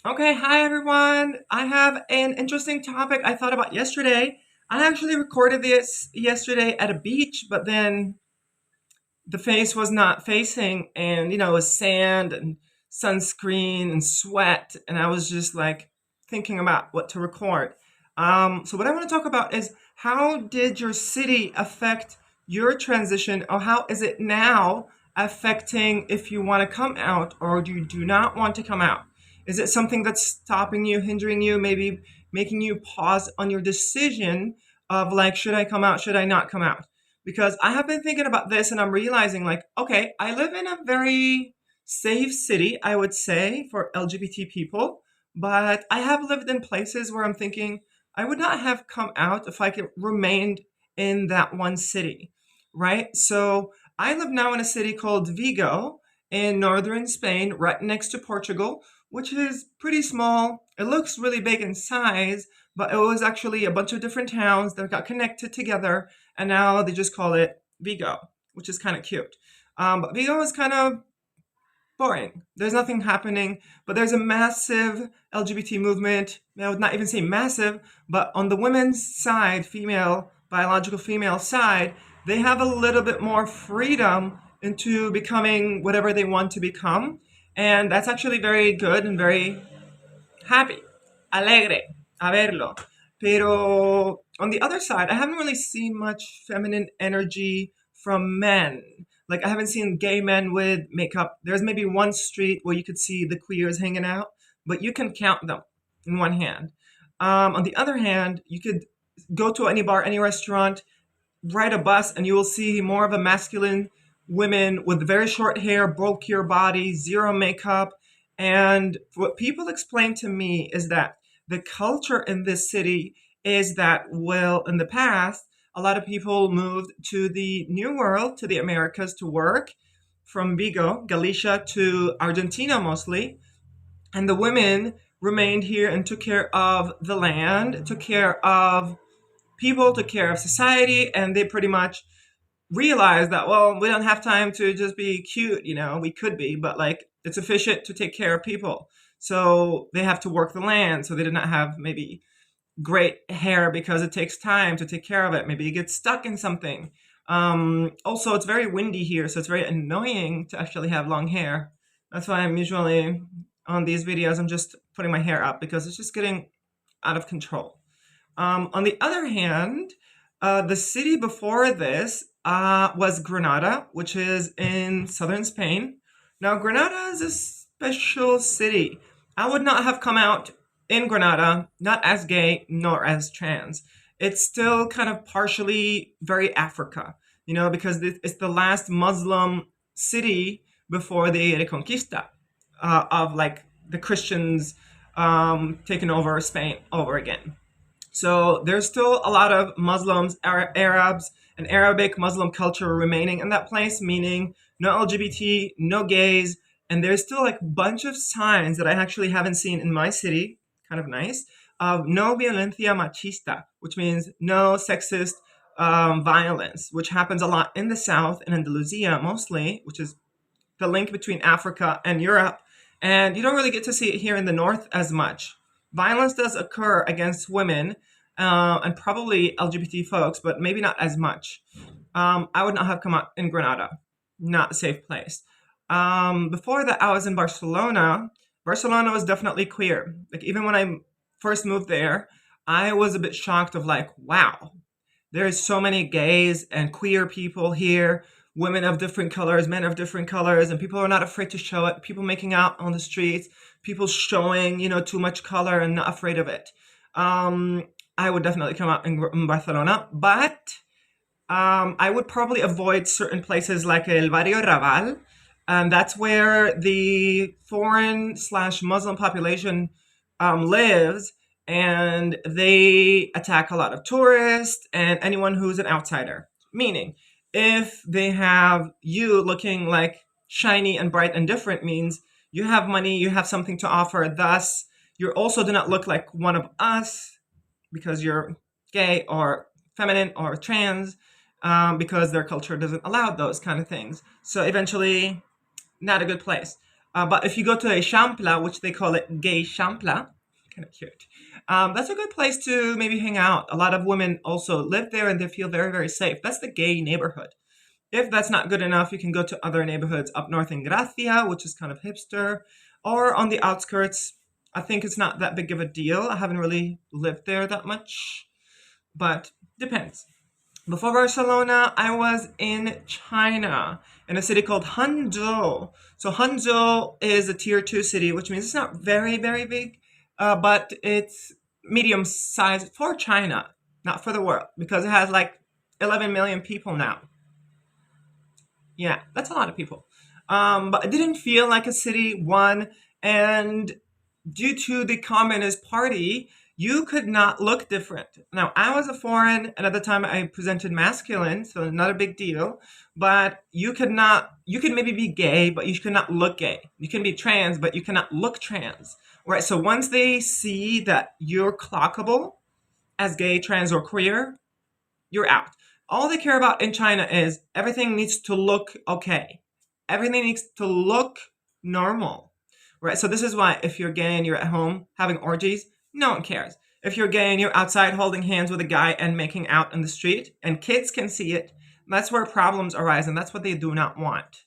Okay, hi everyone. I have an interesting topic I thought about yesterday. I actually recorded this yesterday at a beach, but then the face was not facing, and it was sand and sunscreen and sweat, and I was just like thinking about what to record. So what I want to talk about is how did your city affect your transition, or how is it now affecting if you want to come out or you do not want to come out? Is it something that's stopping you, hindering you, maybe making you pause on your decision of like, should I come out, should I not come out? Because I have been thinking about this and I'm realizing, like, okay, I live in a very safe city, I would say, for LGBT people, but I have lived in places where I'm thinking I would not have come out if I could remained in that one city, right? So I live now in a city called Vigo in northern Spain, right next to Portugal, which is pretty small. It looks really big in size, but it was actually a bunch of different towns that got connected together, and now they just call it Vigo, which is kind of cute. But Vigo is kind of boring. There's nothing happening, but there's a massive LGBT movement. I would not even say massive, but on the women's side, female, biological female side, they have a little bit more freedom into becoming whatever they want to become. And that's actually very good and very happy, alegre, a verlo. Pero on the other side, I haven't really seen much feminine energy from men. Like, I haven't seen gay men with makeup. There's maybe one street where you could see the queers hanging out, but you can count them in one hand. On the other hand, you could go to any bar, any restaurant, ride a bus, and you will see more of a masculine women with very short hair, bulkier body, zero makeup. And what people explain to me is that the culture in this city is that, well, in the past, a lot of people moved to the New World, to the Americas to work from Vigo, Galicia to Argentina mostly. And the women remained here and took care of the land, took care of people, took care of society, and they pretty much realized that, well, we don't have time to just be cute, we could be, but like it's efficient to take care of people. So they have to work the land. So they did not have maybe great hair because it takes time to take care of it. Maybe you get stuck in something. Also, it's very windy here, so it's very annoying to actually have long hair. That's why I'm usually on these videos, I'm just putting my hair up because it's just getting out of control. On the other hand, the city before this was Granada, which is in southern Spain. Now, Granada is a special city. I would not have come out in Granada, not as gay nor as trans. It's still kind of partially very Africa, because it's the last Muslim city before the Reconquista, of like the Christians taking over Spain over again. So there's still a lot of Muslims, Arabs, and Arabic Muslim culture remaining in that place, meaning no LGBT, no gays, and there's still like a bunch of signs that I actually haven't seen in my city, kind of nice, of no violencia machista, which means no sexist violence, which happens a lot in the south, in Andalusia mostly, which is the link between Africa and Europe. And you don't really get to see it here in the north as much. Violence does occur against women and probably LGBT folks, but maybe not as much. I would not have come out in Granada, not a safe place. Before that, I was in Barcelona. Barcelona was definitely queer. Like, even when I first moved there, I was a bit shocked of like, wow, there's so many gays and queer people here, women of different colors, men of different colors, and people are not afraid to show it. People making out on the streets, people showing, too much color and not afraid of it. Um, I would definitely come out in Barcelona, but I would probably avoid certain places like El Barrio Raval. And that's where the foreign slash Muslim population lives. And they attack a lot of tourists and anyone who's an outsider. Meaning, if they have you looking like shiny and bright and different, means you have money, you have something to offer. Thus, you also do not look like one of us because you're gay or feminine or trans, because their culture doesn't allow those kind of things. So eventually, not a good place. But if you go to a Champla, which they call it gay Champla, kind of cute. That's a good place to maybe hang out. A lot of women also live there and they feel very, very safe. That's the gay neighborhood. If that's not good enough, you can go to other neighborhoods up north in Gracia, which is kind of hipster, or on the outskirts. I think it's not that big of a deal. I haven't really lived there that much, but depends. Before Barcelona, I was in China in a city called Hangzhou. So Hangzhou is a tier two city, which means it's not very, very big, but it's medium sized for China, not for the world, because it has like 11 million people now. Yeah, that's a lot of people. But it didn't feel like a city, one, and due to the Communist Party, you could not look different. Now, I was a foreign, and at the time I presented masculine, so not a big deal. But you could not, you could maybe be gay, but you could not look gay. You can be trans, but you cannot look trans. Right? So once they see that you're clockable as gay, trans, or queer, you're out. All they care about in China is everything needs to look okay. Everything needs to look normal, right? So this is why if you're gay and you're at home having orgies, no one cares. If you're gay and you're outside holding hands with a guy and making out in the street and kids can see it, that's where problems arise and that's what they do not want,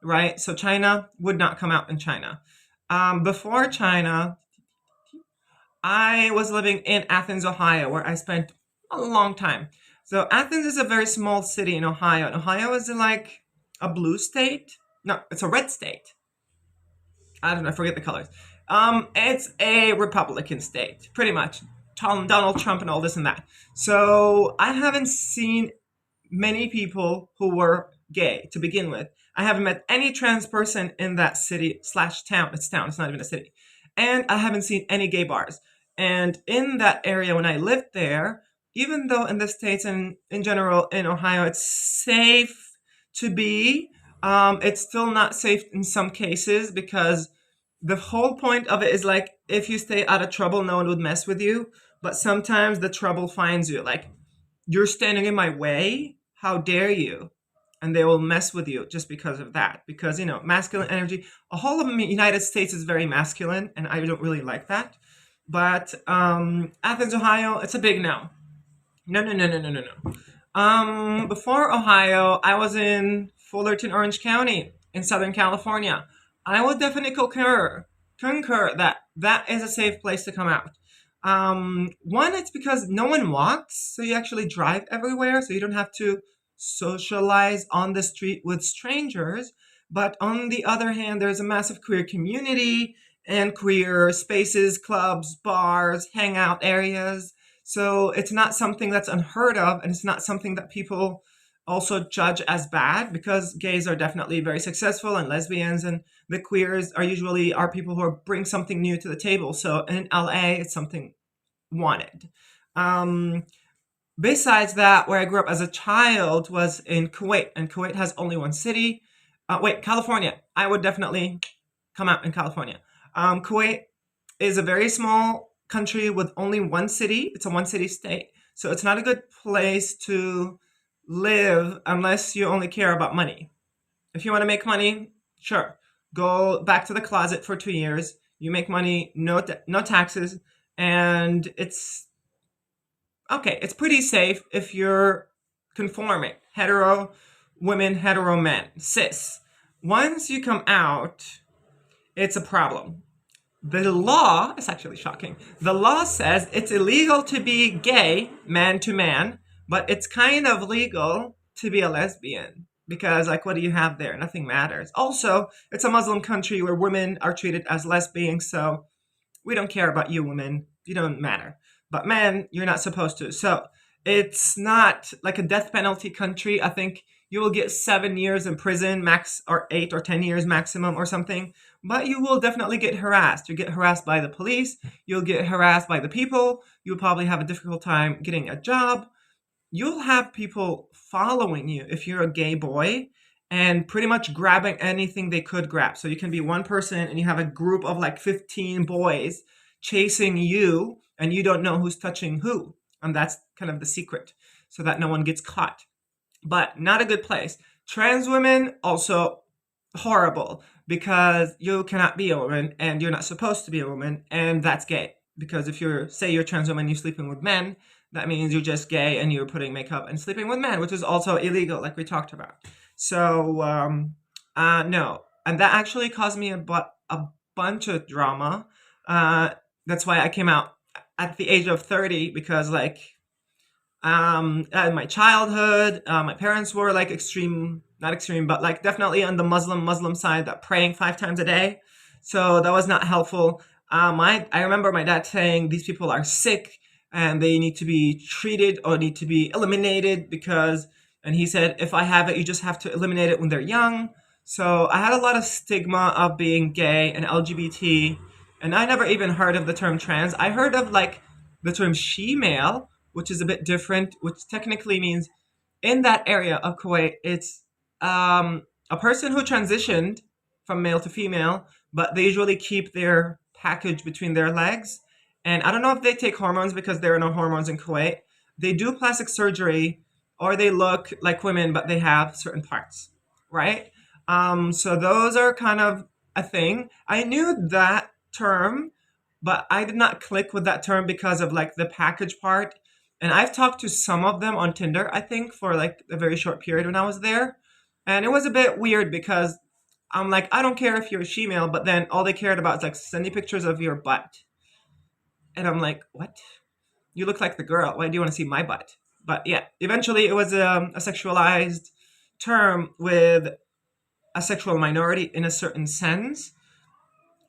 right? So China would not come out in China. Before China, I was living in Athens, Ohio, where I spent a long time. So Athens is a very small city in Ohio. And Ohio is like a blue state. No, it's a red state. I don't know, I forget the colors. It's a Republican state, pretty much. Donald Trump and all this and that. So I haven't seen many people who were gay to begin with. I haven't met any trans person in that city slash town. It's town, it's not even a city. And I haven't seen any gay bars. And in that area, when I lived there, even though in the States and in general in Ohio, it's safe to be, it's still not safe in some cases because the whole point of it is like if you stay out of trouble, no one would mess with you. But sometimes the trouble finds you. Like, you're standing in my way. How dare you? And they will mess with you just because of that. Because, masculine energy, a whole of the United States is very masculine, and I don't really like that. But Athens, Ohio, it's a big no. No, no, no, no, no, no, no. Before Ohio, I was in Fullerton, Orange County in Southern California. I would definitely concur that that is a safe place to come out. One, it's because no one walks, so you actually drive everywhere, so you don't have to socialize on the street with strangers. But on the other hand, there's a massive queer community and queer spaces, clubs, bars, hangout areas. So it's not something that's unheard of, and it's not something that people also judge as bad because gays are definitely very successful and lesbians and the queers are usually people who bring something new to the table. So in LA, it's something wanted. Um, Besides that, where I grew up as a child was in Kuwait, and Kuwait has only one city. California. I would definitely come out in California. Kuwait is a very small country with only one city. It's a one city state. So it's not a good place to live unless you only care about money. If you want to make money, sure. Go back to the closet for 2 years. You make money, no taxes, and it's okay. It's pretty safe if you're conforming. Hetero women, hetero men, cis. Once you come out, it's a problem. The law, it's actually shocking. The law says it's illegal to be gay, man to man, but it's kind of legal to be a lesbian because, like, what do you have there? Nothing matters. Also, it's a Muslim country where women are treated as lesbians, so we don't care about you women. You don't matter. But men, you're not supposed to. So it's not like a death penalty country. I think you will get 7 years in prison, max, or 8 or 10 years maximum or something. But you will definitely get harassed. You get harassed by the police. You'll get harassed by the people. You'll probably have a difficult time getting a job. You'll have people following you if you're a gay boy and pretty much grabbing anything they could grab. So you can be one person and you have a group of like 15 boys chasing you and you don't know who's touching who. And that's kind of the secret so that no one gets caught. But not a good place. Trans women, also horrible because you cannot be a woman and you're not supposed to be a woman, and that's gay. Because if you're, say you're a trans woman, you're sleeping with men, that means you're just gay and you're putting makeup and sleeping with men, which is also illegal, like we talked about. So, no. And that actually caused me a bunch of drama. Uh, that's why I came out at the age of 30, because, like, in my childhood, my parents were like extreme, not extreme, but like definitely on the Muslim side, that praying 5 times a day. So that was not helpful. I remember my dad saying these people are sick and they need to be treated or need to be eliminated because, and he said, if I have it, you just have to eliminate it when they're young. So I had a lot of stigma of being gay and LGBT, and I never even heard of the term trans. I heard of like the term she male, which is a bit different, which technically means in that area of Kuwait, it's a person who transitioned from male to female, but they usually keep their package between their legs. And I don't know if they take hormones because there are no hormones in Kuwait. They do plastic surgery, or they look like women, but they have certain parts, right? So those are kind of a thing. I knew that term, but I did not click with that term because of like the package part. And I've talked to some of them on Tinder, I think, for like a very short period when I was there. And it was a bit weird because I'm like, I don't care if you're a she-male, but then all they cared about is like sending pictures of your butt. And I'm like, what? You look like the girl. Why do you want to see my butt? But yeah, eventually it was a sexualized term with a sexual minority in a certain sense.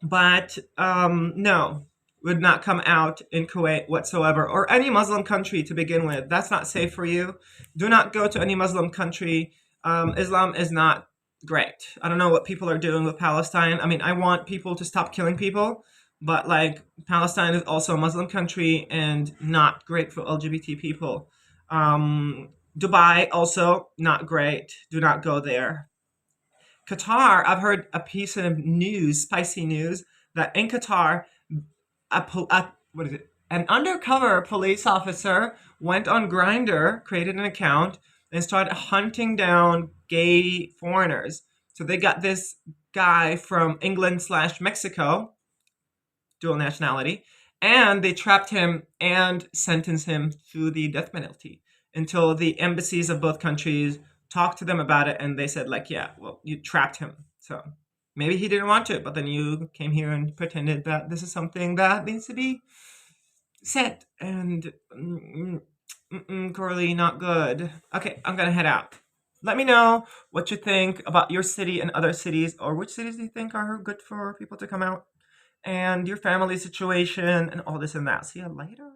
But no, would not come out in Kuwait whatsoever, or any Muslim country to begin with. That's not safe for you. Do not go to any Muslim country. Islam is not great. I don't know what people are doing with Palestine. I mean, I want people to stop killing people, but like Palestine is also a Muslim country and not great for LGBT people. Dubai also not great. Do not go there. Qatar, I've heard a piece of news, spicy news, that in Qatar, what is it? An undercover police officer went on Grindr, created an account, and started hunting down gay foreigners. So they got this guy from England slash Mexico, dual nationality, and they trapped him and sentenced him to the death penalty until the embassies of both countries talked to them about it, and they said like, yeah, well, you trapped him. So maybe he didn't want to, but then you came here and pretended that this is something that needs to be said. And Corley, not good. Okay, I'm gonna head out. Let me know what you think about your city and other cities, or which cities do you think are good for people to come out, and your family situation, and all this and that. See you later.